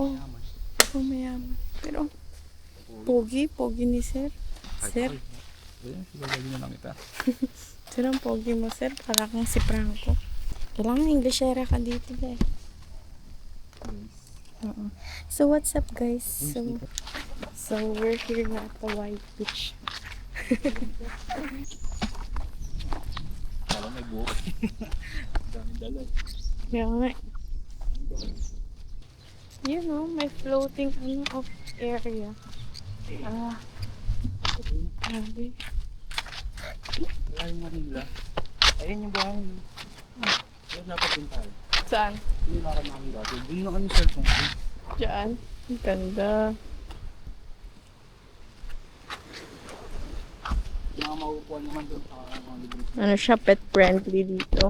Oo. Oo, mayaman. Pero, pogi ni sir. Sir. Siguro na lang kita. Sir, ang pogi mo, sir. Para kang si Franco. Kailangan Englishera ka dito, eh. So, what's up, guys? So we're here na at the White Beach. Kala may buhok. Daming dalag. Kaya nga. You know, may floating of area. Grabe. Wala yung Manila. Ayun yung bahay. Ayun dapat din tayo. Saan? Hindi na kami namin dati. Doon na kami cellphone ko. Diyan. Ang ganda. Mga maupuan naman doon sa mga libre. Ano siya, pet friendly dito.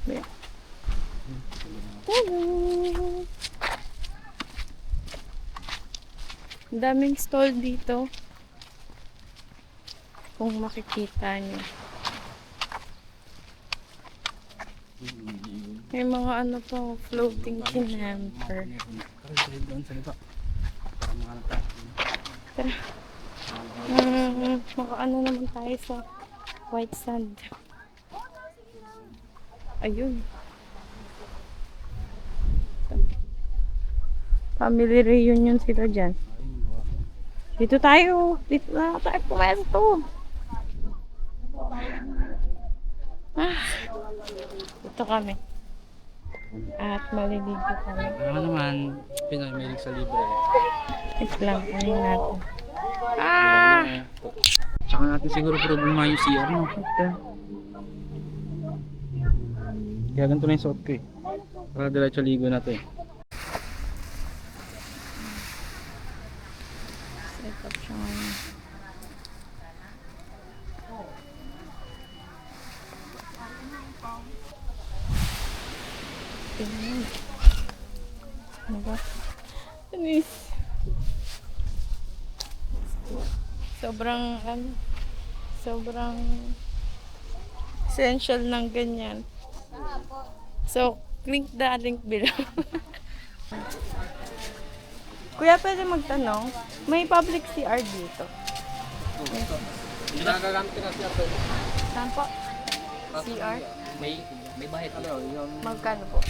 Yeah. Hello! Ang daming stall dito. Kung makikita niyo. May mga ano pa, floating camper. Tara, doon sa liba. Para makahanap tayo. Tara. Makaano naman tayo sa white sand. Ayun. Family reunion sila dyan. Dito tayo. Dito na tayo pumesto. Dito kami. At maliligo kami. Ano naman, Pinoy mahilig sa libre. Ito lang. Ano natin. Tsaka natin siguro problema yung CR, no? Kaya ganito na yung suot ko eh. Para diretso ligo na to eh. Set up siya ngayon. Tingnan. Ano ba? Anis. Sobrang essential ng ganyan. So, click the link below. Kuya, pwede magtanong? May public CR dito. Nagagamit ka CR to. Saan po? CR? May bayad dito. Magkano po?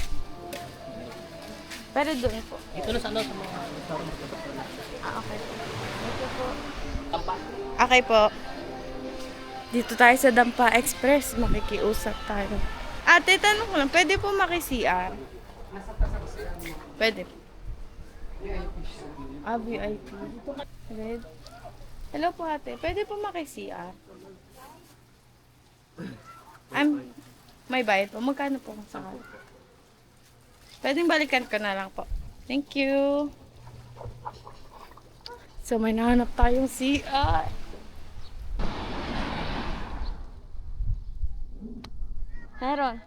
Pero doon po. Dito na sa ano sa mga restaurant. Okay po. Ito po. Tampa. Okay po. Dito tayo sa Dampa Express. Makikiusap tayo. Ate, tanong ko lang. Pwede po maki-CR? Pwede po. VIP. Red. Hello po ate. Pwede po maki-CR? May bayad po. Magkano po kung sakali? Pwedeng balikan ko na lang po. Thank you. So, may nahanap tayong CR. Meron.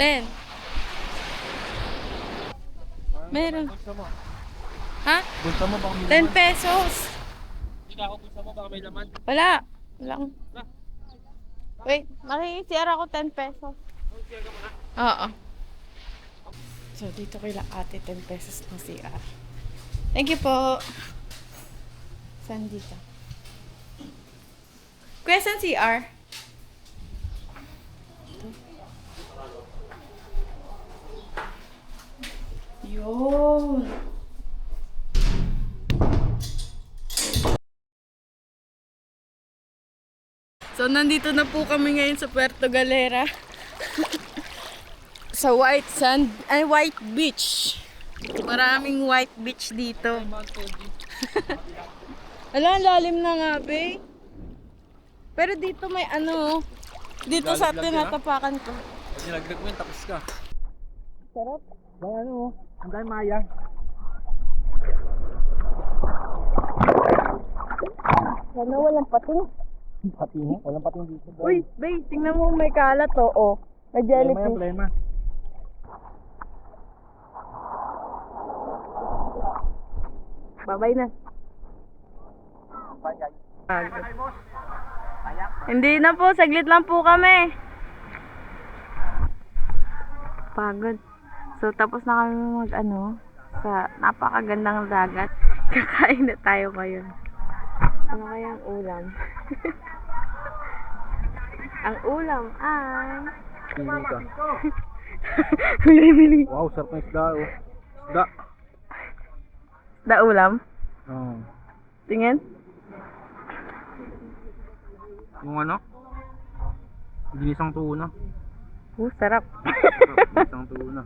10. Meron. Ha? Bulsa mo baka may 10 pesos. Hindi ako bulsa mo baka may laman. Wala. Walang. Wait, makikisira ako 10 pesos. Oo. So, dito kay ate 10 pesos ng CR. Thank you po. Saan dito? Kuya, saan CR? Ito. Yun. So, nandito na po kami ngayon sa Puerto Galera. Sa White Beach. Maraming white beach dito. Alam, lalim na nga, be. Pero dito may ano, dito sa tinatapakan ko. Pag nilaglag mo yun, tapos ka. Sarap. Bang ano, ang dahil mayang. Sana walang pating. Pating mo? Walang pating dito. Uy, be, tingnan mo may kalat to, oh. May jellyfish. Problema. Babay na. Hindi na po, saglit lang po kami. nakakapagod. So, tapos na kami sa napakagandang dagat. Kakain na tayo ngayon. Ano kayang ulam? Ang ulam ay... Pili ka. Bili-bili. Wow, sarap ng isda oh. Isda. Da ulam? Oo. Tingin? Yung ano? Ginisang tuna. Sarap. Ginisang tuna.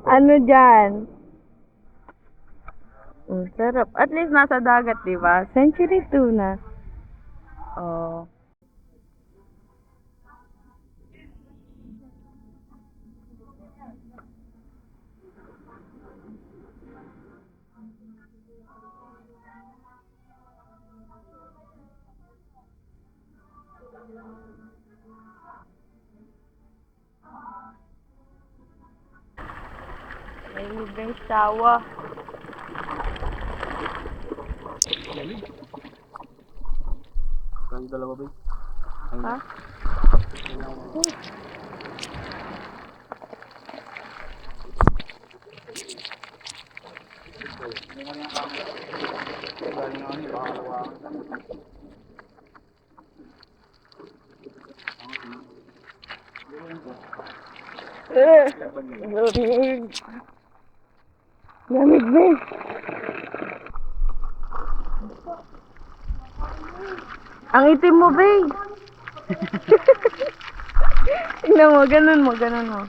Ano dyan? Sarap. At least nasa dagat, di ba? Century tuna. Oh. May libreng sawa. Kaya dalawa ba? Ha? Galing ako ni Bakalawa. Lamig ba? Ang itim mo, ba? Tingnan mo, ganun mo.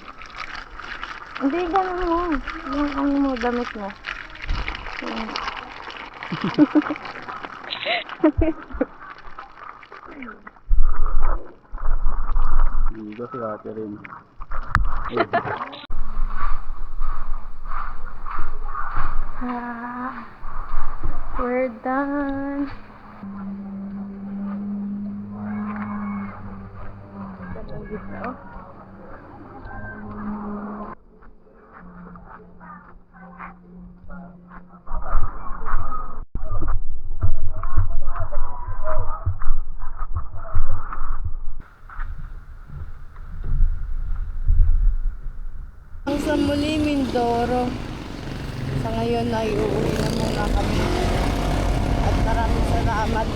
Hindi, ganun mo. Yung ano mo, damit mo. Ligo si ate rin. We're done. Dito. Ang sa muli, Mindoro. Sa ngayon ay uuwi na muna kami. At maraming salamat